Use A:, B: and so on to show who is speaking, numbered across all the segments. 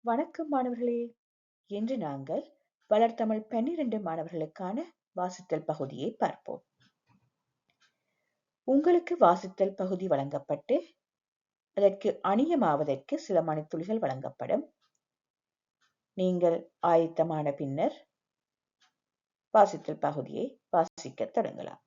A: வணக்கம் மாணவர்களே! இன்று நாங்கள் வளர்தமிழ் 12 மாணவர்களுக்கான வாசித்தல் பகுதியை பார்ப்போம். உங்களுக்கு வாசித்தல் பகுதி வழங்கப்பட்டு, அதற்கு அணியமாவதற்கு சில மணித்துளிகள் வழங்கப்படும். நீங்கள் ஆயத்தமான பின்னர் வாசித்தல் பகுதியை வாசிக்கத் தொடங்கலாம்.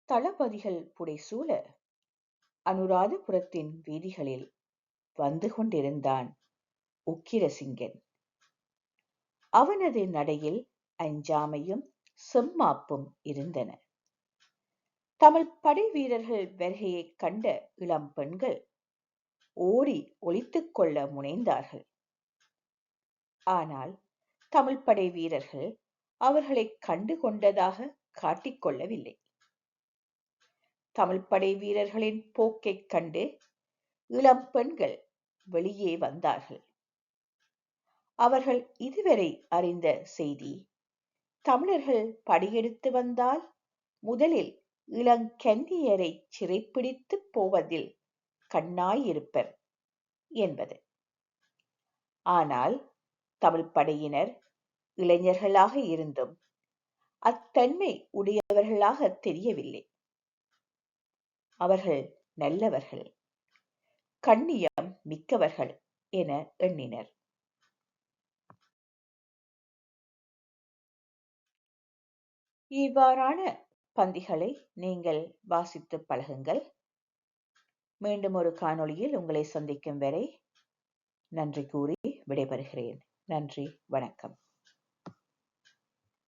A: தளபதிகள் புடைசூழ அனுராதபுரத்தின் வீதிகளில் வந்து கொண்டிருந்தான் உக்கிரசிங்கன். அவனது நடையில் அஞ்சாமையும் செம்மாப்பும் இருந்தன. தமிழ் படை வீரர்கள் வருகையைக் கண்ட இளம் பெண்கள் ஓடி ஒளித்துக் கொள்ள முனைந்தார்கள். ஆனால் தமிழ் படை வீரர்கள் அவர்களைக் கண்டு கொண்டதாக காட்டிக்கொள்ளவில்லை. தமிழ் படை வீரர்களின் போக்கைக் கண்டு இளம் பெண்கள் வெளியே வந்தார்கள். அவர்கள் இதுவரை அறிந்த செய்தி, தமிழர்கள் படையெடுத்து வந்தால் முதலில் இளங்கன்னியரை சிறைப்பிடித்துப் போவதில் கண்ணாயிருப்பர் என்பது. ஆனால் தமிழ் படையினர் இளைஞர்களாக இருந்தும் அத்தன்மை உடையவர்களாக தெரியவில்லை. அவர்கள் நல்லவர்கள், கண்ணியம் மிக்கவர்கள் என எண்ணினர். இவ்வாறான பந்திகளை நீங்கள் வாசித்து பழகுங்கள். மீண்டும் ஒரு காணொளியில் உங்களை சந்திக்கும் வரை நன்றி கூறி விடைபெறுகிறேன். நன்றி, வணக்கம்.